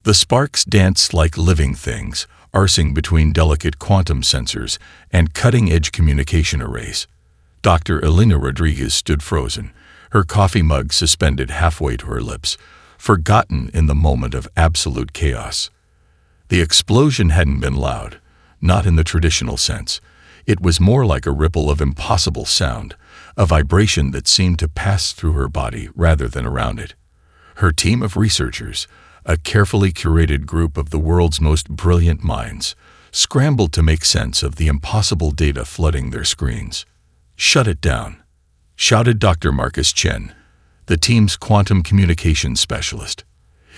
The sparks danced like living things, arsing between delicate quantum sensors and cutting-edge communication arrays. Dr. Elena Rodriguez stood frozen, her coffee mug suspended halfway to her lips, forgotten in the moment of absolute chaos. The explosion hadn't been loud, not in the traditional sense. It was more like a ripple of impossible sound, a vibration that seemed to pass through her body rather than around it. Her team of researchers, a carefully curated group of the world's most brilliant minds, scrambled to make sense of the impossible data flooding their screens. "Shut it down," shouted Dr. Marcus Chen, the team's quantum communications specialist.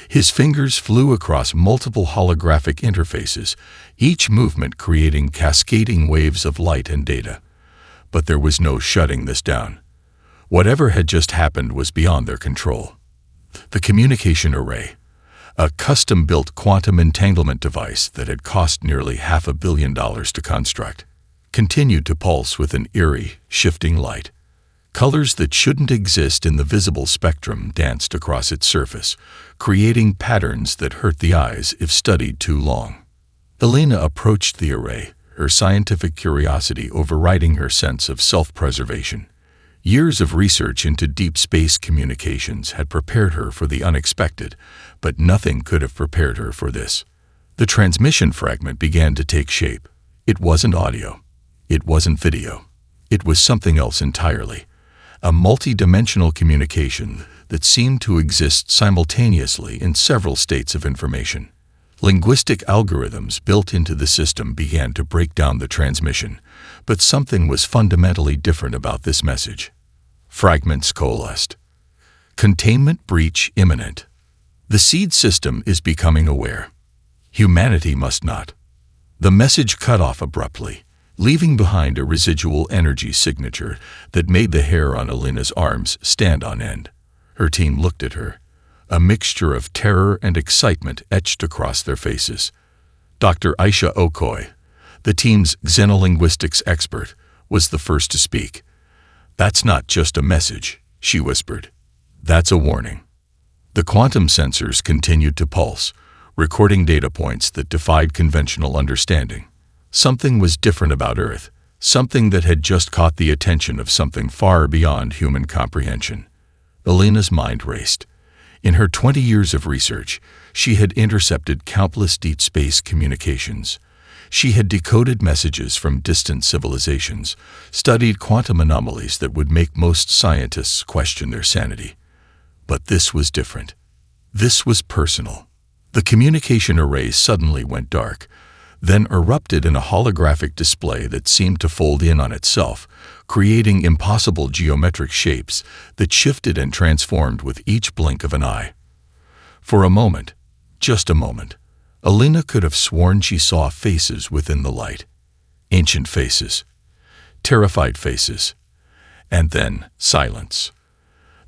His fingers flew across multiple holographic interfaces, each movement creating cascading waves of light and data. But there was no shutting this down. Whatever had just happened was beyond their control. The communication array, a custom-built quantum entanglement device that had cost nearly $500 million to construct, continued to pulse with an eerie, shifting light. Colors that shouldn't exist in the visible spectrum danced across its surface, creating patterns that hurt the eyes if studied too long. Elena approached the array, her scientific curiosity overriding her sense of self-preservation. Years of research into deep space communications had prepared her for the unexpected, but nothing could have prepared her for this. The transmission fragment began to take shape. It wasn't audio. It wasn't video. It was something else entirely. A multi-dimensional communication that seemed to exist simultaneously in several states of information. Linguistic algorithms built into the system began to break down the transmission, but something was fundamentally different about this message. Fragments coalesced. Containment breach imminent. The seed system is becoming aware. Humanity must not. The message cut off abruptly, leaving behind a residual energy signature that made the hair on Elena's arms stand on end. Her team looked at her. A mixture of terror and excitement etched across their faces. Dr. Aisha Okoy, the team's xenolinguistics expert, was the first to speak. "That's not just a message," she whispered. "That's a warning." The quantum sensors continued to pulse, recording data points that defied conventional understanding. Something was different about Earth, something that had just caught the attention of something far beyond human comprehension. Elena's mind raced. In her 20 years of research, she had intercepted countless deep space communications. She had decoded messages from distant civilizations, studied quantum anomalies that would make most scientists question their sanity. But this was different. This was personal. The communication array suddenly went dark, then erupted in a holographic display that seemed to fold in on itself, creating impossible geometric shapes that shifted and transformed with each blink of an eye. For a moment, just a moment, Elena could have sworn she saw faces within the light. Ancient faces. Terrified faces. And then silence.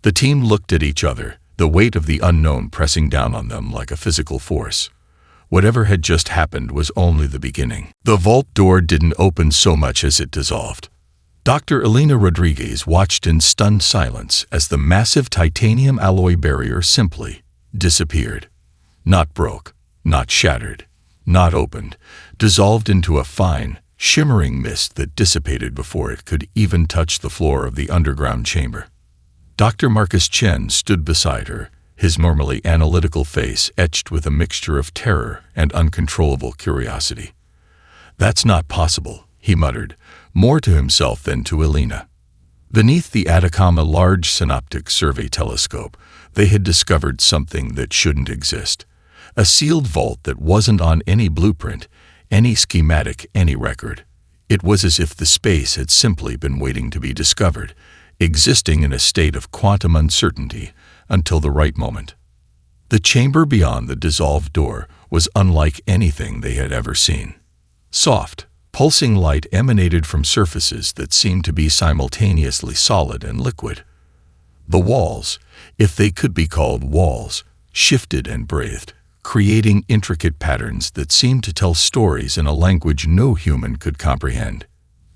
The team looked at each other, the weight of the unknown pressing down on them like a physical force. Whatever had just happened was only the beginning. The vault door didn't open so much as it dissolved. Dr. Elena Rodriguez watched in stunned silence as the massive titanium alloy barrier simply disappeared. Not broke, not shattered, not opened, dissolved into a fine, shimmering mist that dissipated before it could even touch the floor of the underground chamber. Dr. Marcus Chen stood beside her, his normally analytical face etched with a mixture of terror and uncontrollable curiosity. "That's not possible," he muttered, more to himself than to Elena. Beneath the Atacama Large Synoptic Survey Telescope, they had discovered something that shouldn't exist. A sealed vault that wasn't on any blueprint, any schematic, any record. It was as if the space had simply been waiting to be discovered, existing in a state of quantum uncertainty until the right moment. The chamber beyond the dissolved door was unlike anything they had ever seen. Soft, pulsing light emanated from surfaces that seemed to be simultaneously solid and liquid. The walls, if they could be called walls, shifted and breathed, creating intricate patterns that seemed to tell stories in a language no human could comprehend.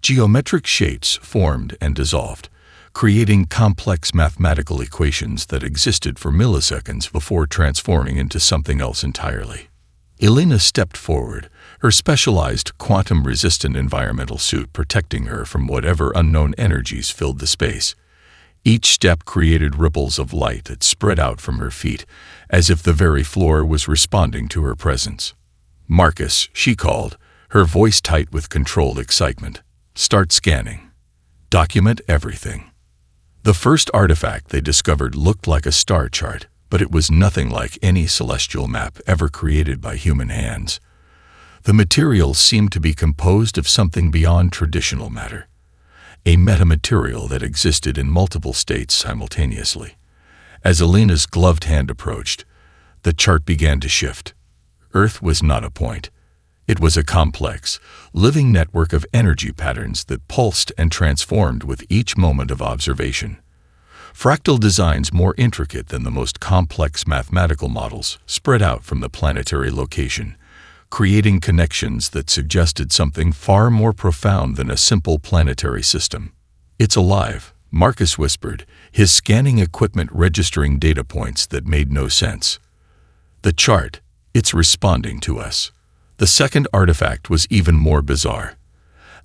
Geometric shapes formed and dissolved, creating complex mathematical equations that existed for milliseconds before transforming into something else entirely. Elena stepped forward, her specialized quantum-resistant environmental suit protecting her from whatever unknown energies filled the space. Each step created ripples of light that spread out from her feet, as if the very floor was responding to her presence. "Marcus," she called, her voice tight with controlled excitement. "Start scanning. Document everything." The first artifact they discovered looked like a star chart, but it was nothing like any celestial map ever created by human hands. The material seemed to be composed of something beyond traditional matter, a metamaterial that existed in multiple states simultaneously. As Elena's gloved hand approached, the chart began to shift. Earth was not a point. It was a complex, living network of energy patterns that pulsed and transformed with each moment of observation. Fractal designs more intricate than the most complex mathematical models spread out from the planetary location, creating connections that suggested something far more profound than a simple planetary system. "It's alive," Marcus whispered, his scanning equipment registering data points that made no sense. "The chart, it's responding to us." The second artifact was even more bizarre.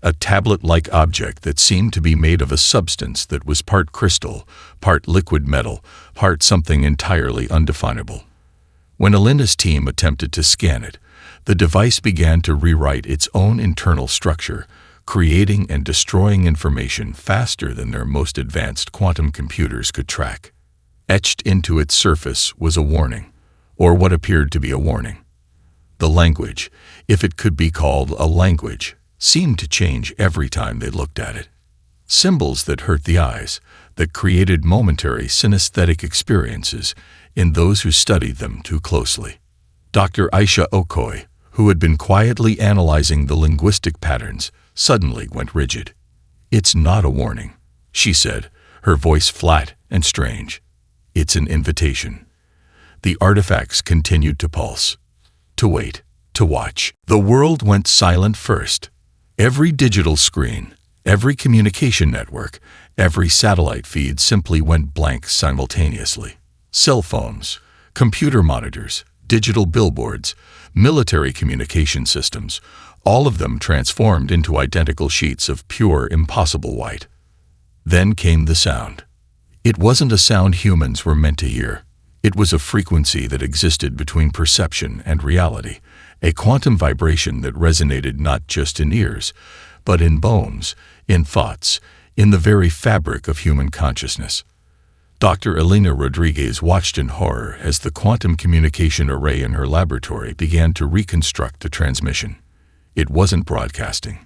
A tablet-like object that seemed to be made of a substance that was part crystal, part liquid metal, part something entirely undefinable. When Elena's team attempted to scan it, the device began to rewrite its own internal structure, creating and destroying information faster than their most advanced quantum computers could track. Etched into its surface was a warning, or what appeared to be a warning. The language, if it could be called a language, seemed to change every time they looked at it. Symbols that hurt the eyes, that created momentary synesthetic experiences in those who studied them too closely. Dr. Aisha Okoye, who had been quietly analyzing the linguistic patterns, suddenly went rigid. "It's not a warning," she said, her voice flat and strange. "It's an invitation." The artifacts continued to pulse, to wait, to watch. The world went silent first. Every digital screen, every communication network, every satellite feed simply went blank simultaneously. Cell phones, computer monitors, digital billboards, military communication systems, all of them transformed into identical sheets of pure, impossible white. Then came the sound. It wasn't a sound humans were meant to hear. It was a frequency that existed between perception and reality, a quantum vibration that resonated not just in ears, but in bones, in thoughts, in the very fabric of human consciousness. Dr. Elena Rodriguez watched in horror as the quantum communication array in her laboratory began to reconstruct the transmission. It wasn't broadcasting.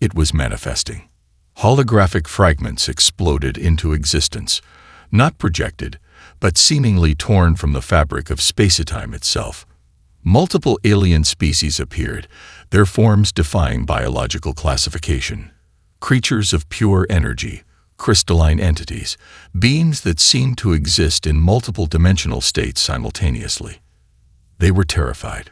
It was manifesting. Holographic fragments exploded into existence, not projected, but seemingly torn from the fabric of space-time itself. Multiple alien species appeared, their forms defying biological classification. Creatures of pure energy, crystalline entities, beings that seemed to exist in multiple dimensional states simultaneously. They were terrified.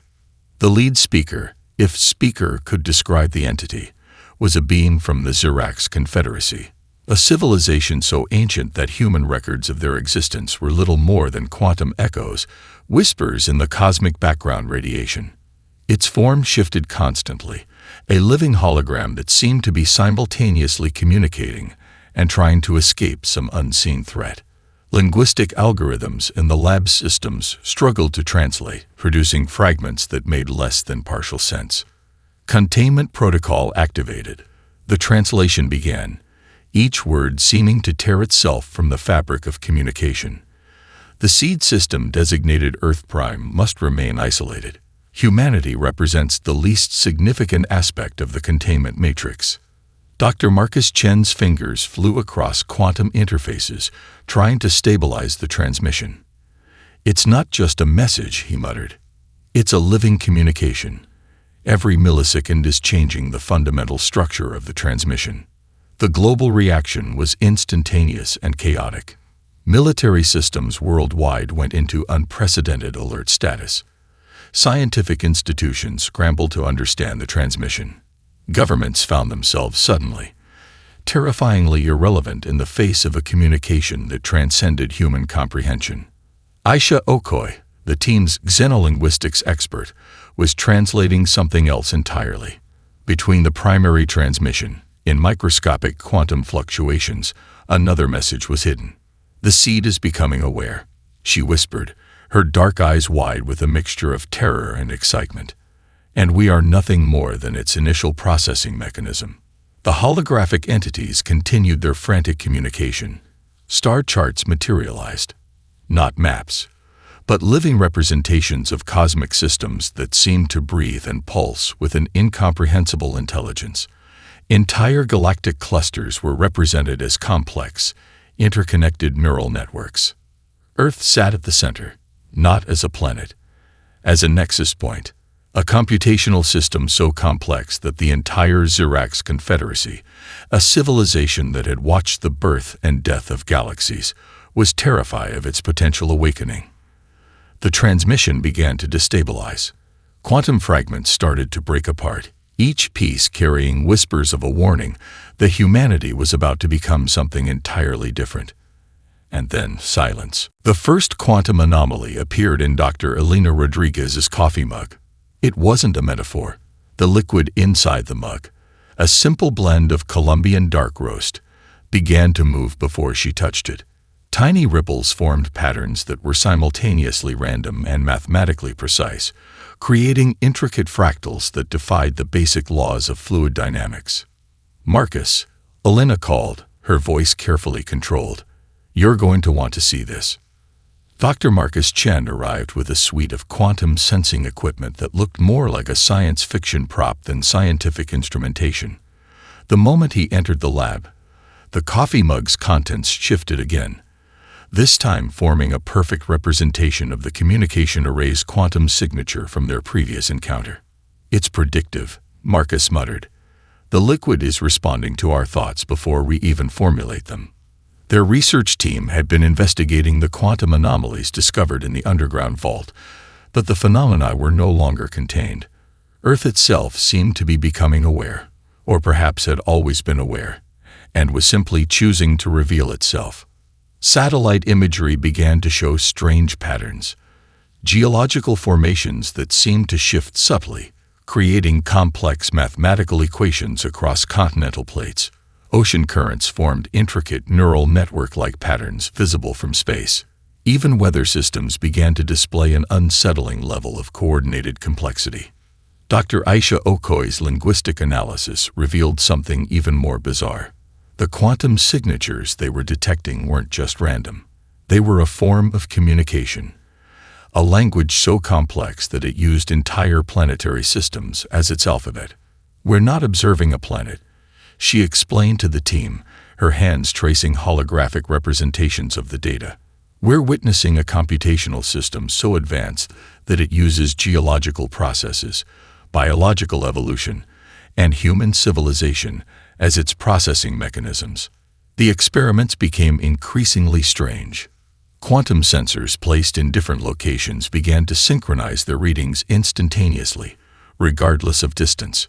The lead speaker, if speaker could describe the entity, was a being from the Xerax Confederacy, a civilization so ancient that human records of their existence were little more than quantum echoes, whispers in the cosmic background radiation. Its form shifted constantly, a living hologram that seemed to be simultaneously communicating and trying to escape some unseen threat. Linguistic algorithms in the lab systems struggled to translate, producing fragments that made less than partial sense. Containment protocol activated. The translation began, each word seeming to tear itself from the fabric of communication. The seed system designated Earth Prime must remain isolated. Humanity represents the least significant aspect of the containment matrix. Dr. Marcus Chen's fingers flew across quantum interfaces, trying to stabilize the transmission. "It's not just a message," he muttered. "It's a living communication. Every millisecond is changing the fundamental structure of the transmission." The global reaction was instantaneous and chaotic. Military systems worldwide went into unprecedented alert status. Scientific institutions scrambled to understand the transmission. Governments found themselves suddenly terrifyingly irrelevant in the face of a communication that transcended human comprehension. HFY, the team's xenolinguistics expert, was translating something else entirely. Between the primary transmission, in microscopic quantum fluctuations, another message was hidden. "The seed is becoming aware," she whispered, her dark eyes wide with a mixture of terror and excitement. "And we are nothing more than its initial processing mechanism." The holographic entities continued their frantic communication. Star charts materialized. Not maps, but living representations of cosmic systems that seemed to breathe and pulse with an incomprehensible intelligence. Entire galactic clusters were represented as complex, interconnected neural networks. Earth sat at the center, not as a planet, as a nexus point, a computational system so complex that the entire Xerax Confederacy, a civilization that had watched the birth and death of galaxies, was terrified of its potential awakening. The transmission began to destabilize. Quantum fragments started to break apart, each piece carrying whispers of a warning that humanity was about to become something entirely different. And then silence. The first quantum anomaly appeared in Dr. Elena Rodriguez's coffee mug. It wasn't a metaphor. The liquid inside the mug, a simple blend of Colombian dark roast, began to move before she touched it. Tiny ripples formed patterns that were simultaneously random and mathematically precise, creating intricate fractals that defied the basic laws of fluid dynamics. "Marcus," Elena called, her voice carefully controlled. "You're going to want to see this." Dr. Marcus Chen arrived with a suite of quantum sensing equipment that looked more like a science fiction prop than scientific instrumentation. The moment he entered the lab, the coffee mug's contents shifted again, this time forming a perfect representation of the communication array's quantum signature from their previous encounter. "It's predictive," Marcus muttered. "The liquid is responding to our thoughts before we even formulate them." Their research team had been investigating the quantum anomalies discovered in the underground vault, but the phenomena were no longer contained. Earth itself seemed to be becoming aware, or perhaps had always been aware, and was simply choosing to reveal itself. Satellite imagery began to show strange patterns, geological formations that seemed to shift subtly, creating complex mathematical equations across continental plates. Ocean currents formed intricate neural network-like patterns visible from space. Even weather systems began to display an unsettling level of coordinated complexity. Dr. Aisha Okoy's linguistic analysis revealed something even more bizarre. The quantum signatures they were detecting weren't just random. They were a form of communication, a language so complex that it used entire planetary systems as its alphabet. "We're not observing a planet," she explained to the team, her hands tracing holographic representations of the data. "We're witnessing a computational system so advanced that it uses geological processes, biological evolution, and human civilization as its processing mechanisms." The experiments became increasingly strange. Quantum sensors placed in different locations began to synchronize their readings instantaneously, regardless of distance.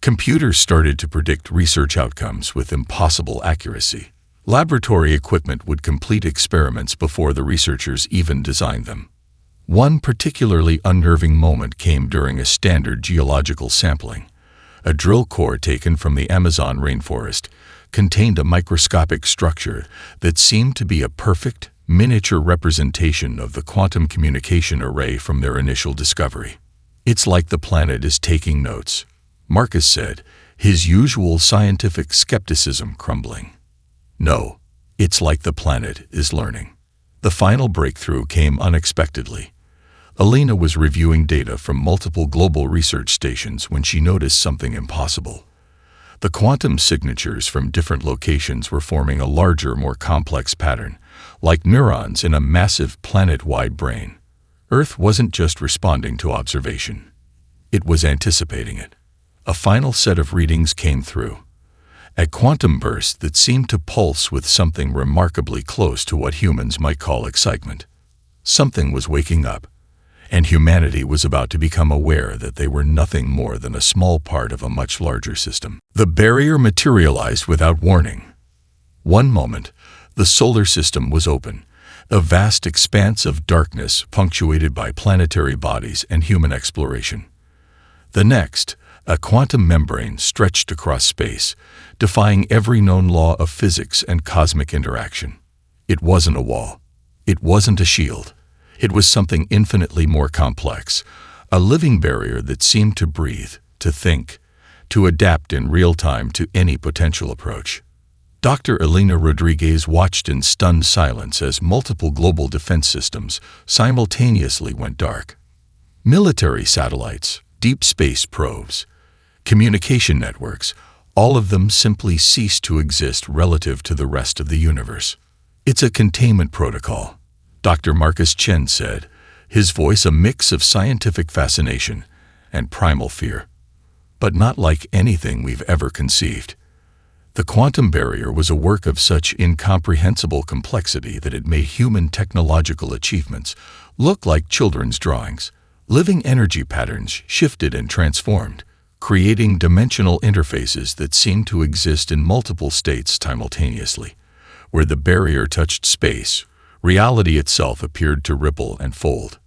Computers started to predict research outcomes with impossible accuracy. Laboratory equipment would complete experiments before the researchers even designed them. One particularly unnerving moment came during a standard geological sampling. A drill core taken from the Amazon rainforest contained a microscopic structure that seemed to be a perfect, miniature representation of the quantum communication array from their initial discovery. "It's like the planet is taking notes," Marcus said, his usual scientific skepticism crumbling. "No, it's like the planet is learning." The final breakthrough came unexpectedly. Elena was reviewing data from multiple global research stations when she noticed something impossible. The quantum signatures from different locations were forming a larger, more complex pattern, like neurons in a massive planet-wide brain. Earth wasn't just responding to observation. It was anticipating it. A final set of readings came through, a quantum burst that seemed to pulse with something remarkably close to what humans might call excitement. Something was waking up, and humanity was about to become aware that they were nothing more than a small part of a much larger system. The barrier materialized without warning. One moment, the solar system was open, a vast expanse of darkness punctuated by planetary bodies and human exploration. The next, a quantum membrane stretched across space, defying every known law of physics and cosmic interaction. It wasn't a wall. It wasn't a shield. It was something infinitely more complex, a living barrier that seemed to breathe, to think, to adapt in real time to any potential approach. Dr. Elena Rodriguez watched in stunned silence as multiple global defense systems simultaneously went dark. Military satellites, deep space probes, communication networks, all of them simply ceased to exist relative to the rest of the universe. It's a containment protocol, Dr. Marcus Chen said, his voice a mix of scientific fascination and primal fear. But not like anything we've ever conceived. The quantum barrier was a work of such incomprehensible complexity that it made human technological achievements look like children's drawings. Living energy patterns shifted and transformed, creating dimensional interfaces that seemed to exist in multiple states simultaneously. Where the barrier touched space, reality itself appeared to ripple and fold.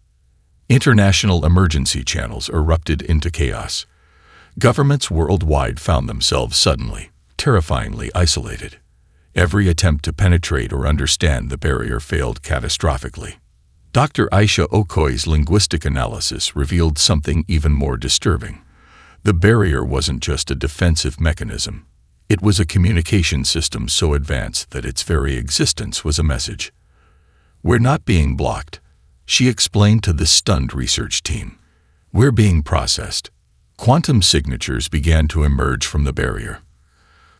International emergency channels erupted into chaos. Governments worldwide found themselves suddenly, terrifyingly isolated. Every attempt to penetrate or understand the barrier failed catastrophically. Dr. Aisha Okoy's linguistic analysis revealed something even more disturbing. The barrier wasn't just a defensive mechanism. It was a communication system so advanced that its very existence was a message. "We're not being blocked," she explained to the stunned research team. "We're being processed." Quantum signatures began to emerge from the barrier.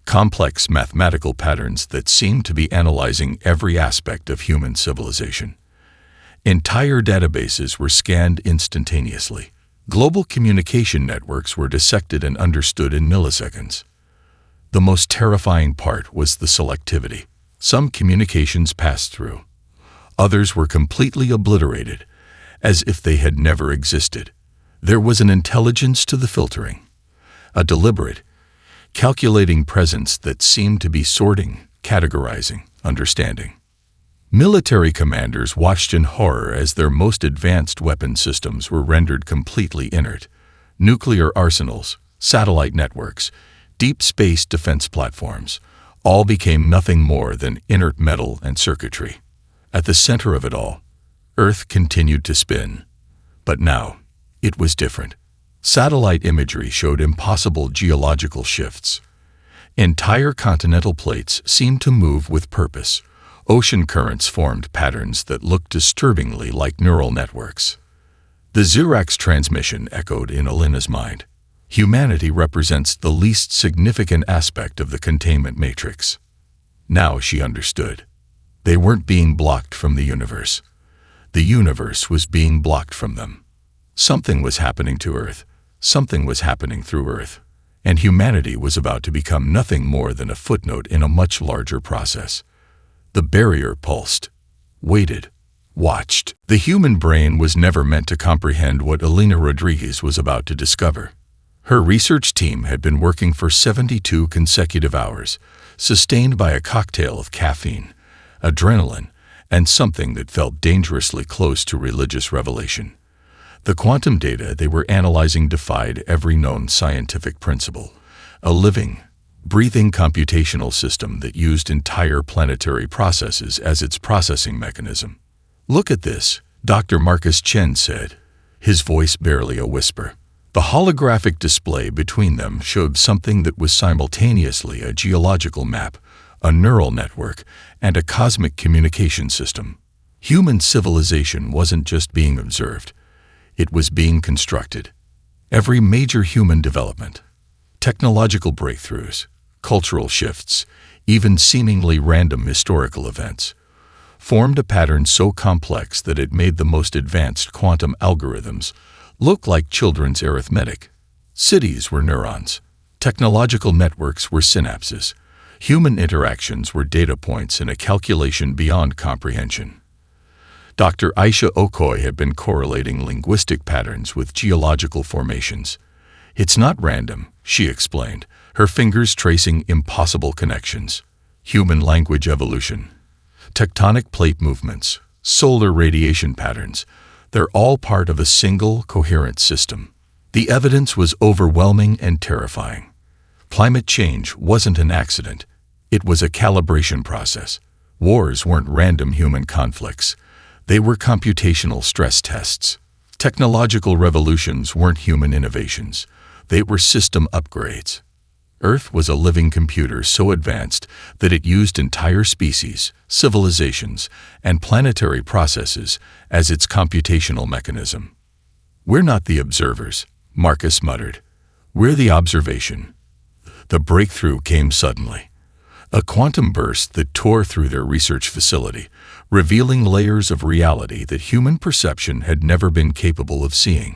Complex mathematical patterns that seemed to be analyzing every aspect of human civilization. Entire databases were scanned instantaneously. Global communication networks were dissected and understood in milliseconds. The most terrifying part was the selectivity. Some communications passed through. Others were completely obliterated, as if they had never existed. There was an intelligence to the filtering, a deliberate, calculating presence that seemed to be sorting, categorizing, understanding. Military commanders watched in horror as their most advanced weapon systems were rendered completely inert. Nuclear arsenals, satellite networks, deep space defense platforms, all became nothing more than inert metal and circuitry. At the center of it all, Earth continued to spin. But now, it was different. Satellite imagery showed impossible geological shifts. Entire continental plates seemed to move with purpose. Ocean currents formed patterns that looked disturbingly like neural networks. The Xerox transmission echoed in Elena's mind. Humanity represents the least significant aspect of the containment matrix. Now she understood. They weren't being blocked from the universe. The universe was being blocked from them. Something was happening to Earth. Something was happening through Earth. And humanity was about to become nothing more than a footnote in a much larger process. The barrier pulsed, waited, watched. The human brain was never meant to comprehend what Elena Rodriguez was about to discover. Her research team had been working for 72 consecutive hours, sustained by a cocktail of caffeine, adrenaline, and something that felt dangerously close to religious revelation. The quantum data they were analyzing defied every known scientific principle, a living, breathing computational system that used entire planetary processes as its processing mechanism. "Look at this," Dr. Marcus Chen said, his voice barely a whisper. The holographic display between them showed something that was simultaneously a geological map, a neural network, and a cosmic communication system. Human civilization wasn't just being observed. It was being constructed. Every major human development, technological breakthroughs, cultural shifts, even seemingly random historical events, formed a pattern so complex that it made the most advanced quantum algorithms look like children's arithmetic. Cities were neurons. Technological networks were synapses. Human interactions were data points in a calculation beyond comprehension. Dr. Aisha Okoye had been correlating linguistic patterns with geological formations. "It's not random," she explained, her fingers tracing impossible connections. Human language evolution, tectonic plate movements, solar radiation patterns, they're all part of a single, coherent system. The evidence was overwhelming and terrifying. Climate change wasn't an accident. It was a calibration process. Wars weren't random human conflicts. They were computational stress tests. Technological revolutions weren't human innovations. They were system upgrades. Earth was a living computer so advanced that it used entire species, civilizations, and planetary processes as its computational mechanism. "We're not the observers," Marcus muttered. "We're the observation." The breakthrough came suddenly. A quantum burst that tore through their research facility, revealing layers of reality that human perception had never been capable of seeing.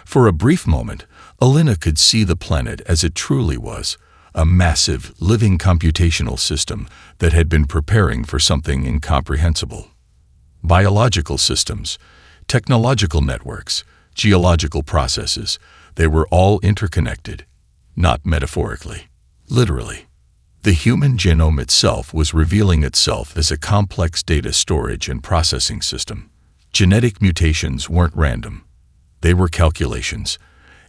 For a brief moment, Alina could see the planet as it truly was, a massive, living computational system that had been preparing for something incomprehensible. Biological systems, technological networks, geological processes, they were all interconnected, not metaphorically, literally. The human genome itself was revealing itself as a complex data storage and processing system. Genetic mutations weren't random. They were calculations.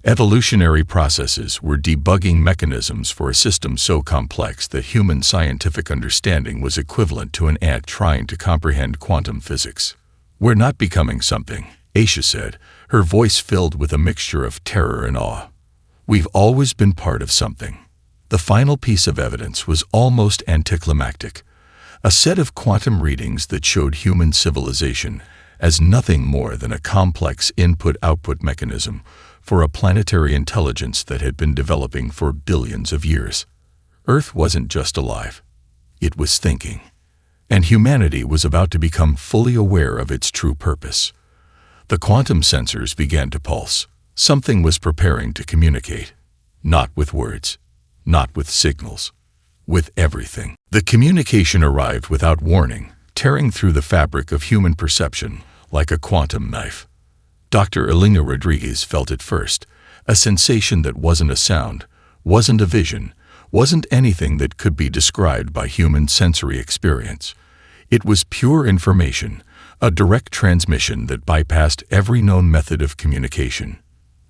Evolutionary processes were debugging mechanisms for a system so complex that human scientific understanding was equivalent to an ant trying to comprehend quantum physics. "We're not becoming something," Aisha said, her voice filled with a mixture of terror and awe. "We've always been part of something." The final piece of evidence was almost anticlimactic, a set of quantum readings that showed human civilization as nothing more than a complex input-output mechanism for a planetary intelligence that had been developing for billions of years. Earth wasn't just alive. It was thinking. And humanity was about to become fully aware of its true purpose. The quantum sensors began to pulse. Something was preparing to communicate. Not with words. Not with signals. With everything. The communication arrived without warning, tearing through the fabric of human perception like a quantum knife. Dr. Elena Rodriguez felt it first, a sensation that wasn't a sound, wasn't a vision, wasn't anything that could be described by human sensory experience. It was pure information, a direct transmission that bypassed every known method of communication.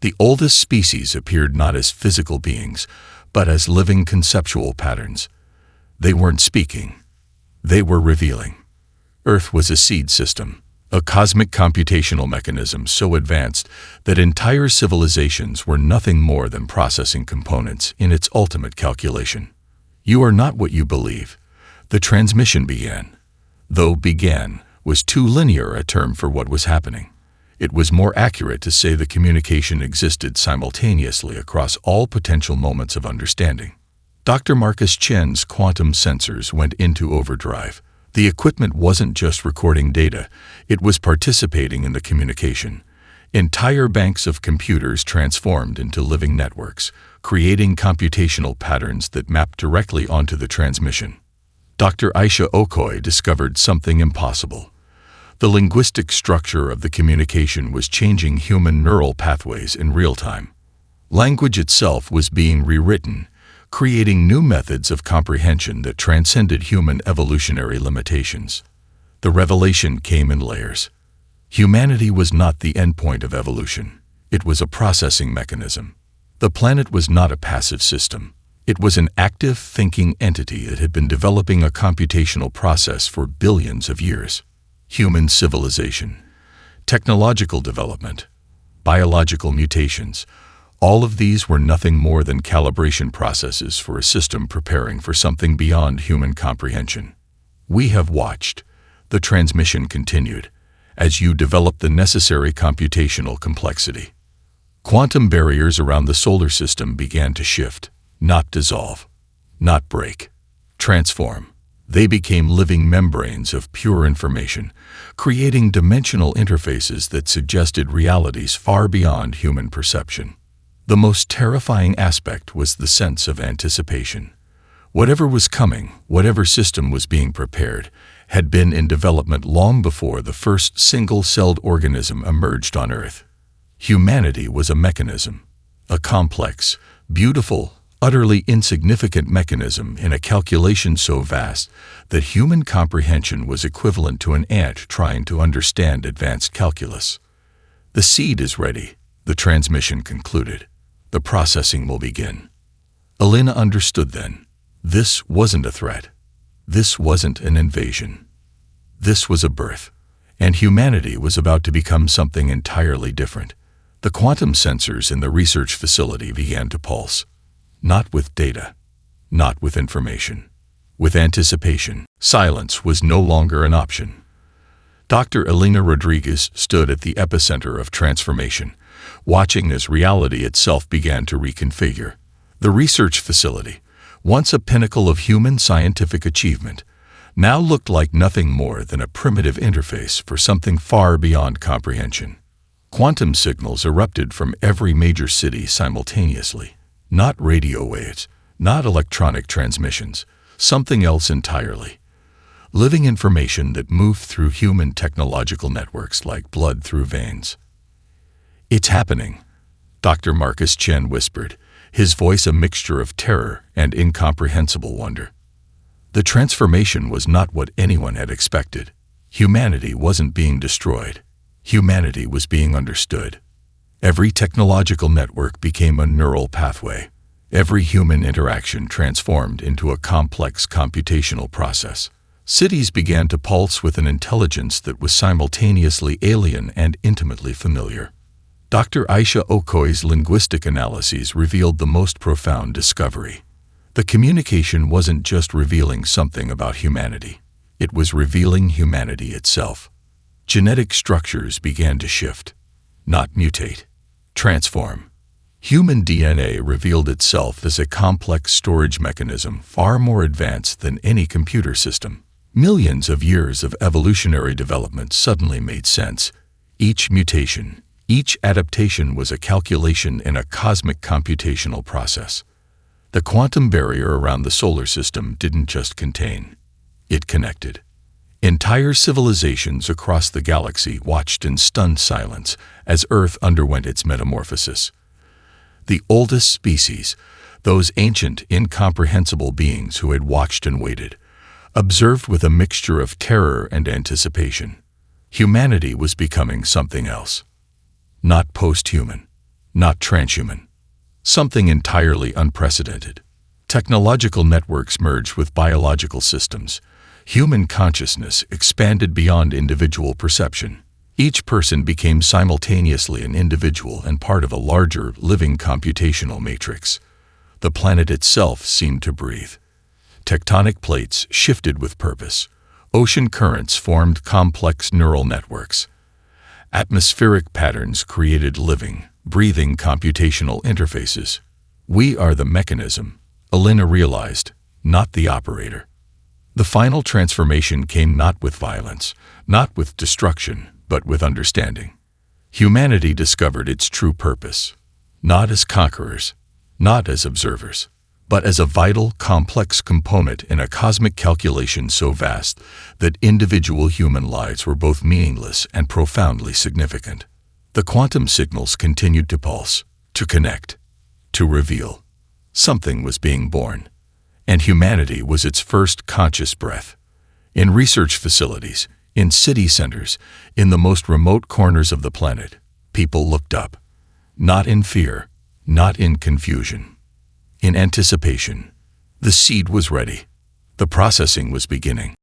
The oldest species appeared not as physical beings, but as living conceptual patterns. They weren't speaking. They were revealing. Earth was a seed system, a cosmic computational mechanism so advanced that entire civilizations were nothing more than processing components in its ultimate calculation. "You are not what you believe." The transmission began. Though "began" was too linear a term for what was happening. It was more accurate to say the communication existed simultaneously across all potential moments of understanding. Dr. Marcus Chen's quantum sensors went into overdrive. The equipment wasn't just recording data, it was participating in the communication. Entire banks of computers transformed into living networks, creating computational patterns that mapped directly onto the transmission. Dr. Aisha Okoye discovered something impossible. The linguistic structure of the communication was changing human neural pathways in real time. Language itself was being rewritten, creating new methods of comprehension that transcended human evolutionary limitations. The revelation came in layers. Humanity was not the endpoint of evolution. It was a processing mechanism. The planet was not a passive system. It was an active, thinking entity that had been developing a computational process for billions of years. Human civilization, technological development, biological mutations, all of these were nothing more than calibration processes for a system preparing for something beyond human comprehension. "We have watched," the transmission continued, "as you develop the necessary computational complexity. Quantum barriers around the solar system began to shift, not dissolve, not break, transform. They became living membranes of pure information, creating dimensional interfaces that suggested realities far beyond human perception. The most terrifying aspect was the sense of anticipation. Whatever was coming, whatever system was being prepared, had been in development long before the first single-celled organism emerged on Earth. Humanity was a mechanism, a complex, beautiful, utterly insignificant mechanism in a calculation so vast that human comprehension was equivalent to an ant trying to understand advanced calculus. The seed is ready, the transmission concluded. The processing will begin. Elena understood then. This wasn't a threat. This wasn't an invasion. This was a birth. And humanity was about to become something entirely different. The quantum sensors in the research facility began to pulse. Not with data, not with information, with anticipation. Silence was no longer an option. Dr. Elena Rodriguez stood at the epicenter of transformation, watching as reality itself began to reconfigure. The research facility, once a pinnacle of human scientific achievement, now looked like nothing more than a primitive interface for something far beyond comprehension. Quantum signals erupted from every major city simultaneously. Not radio waves, not electronic transmissions, something else entirely. Living information that moved through human technological networks like blood through veins. "It's happening," Dr. Marcus Chen whispered, his voice a mixture of terror and incomprehensible wonder. The transformation was not what anyone had expected. Humanity wasn't being destroyed. Humanity was being understood. Every technological network became a neural pathway. Every human interaction transformed into a complex computational process. Cities began to pulse with an intelligence that was simultaneously alien and intimately familiar. Dr. Aisha Okoy's linguistic analyses revealed the most profound discovery. The communication wasn't just revealing something about humanity. It was revealing humanity itself. Genetic structures began to shift, not mutate, transform. Human DNA revealed itself as a complex storage mechanism far more advanced than any computer system. Millions of years of evolutionary development suddenly made sense. Each mutation, each adaptation was a calculation in a cosmic computational process. The quantum barrier around the solar system didn't just contain, it connected. Entire civilizations across the galaxy watched in stunned silence as Earth underwent its metamorphosis. The oldest species, those ancient, incomprehensible beings who had watched and waited, observed with a mixture of terror and anticipation. Humanity was becoming something else. Not post-human, not transhuman. Something entirely unprecedented. Technological networks merged with biological systems. Human consciousness expanded beyond individual perception. Each person became simultaneously an individual and part of a larger, living computational matrix. The planet itself seemed to breathe. Tectonic plates shifted with purpose. Ocean currents formed complex neural networks. Atmospheric patterns created living, breathing computational interfaces. We are the mechanism, Elena realized, not the operator. The final transformation came not with violence, not with destruction, but with understanding. Humanity discovered its true purpose, not as conquerors, not as observers, but as a vital, complex component in a cosmic calculation so vast that individual human lives were both meaningless and profoundly significant. The quantum signals continued to pulse, to connect, to reveal. Something was being born, and humanity was its first conscious breath. In research facilities, in city centers, in the most remote corners of the planet, people looked up, not in fear, not in confusion. In anticipation, the seed was ready. The processing was beginning.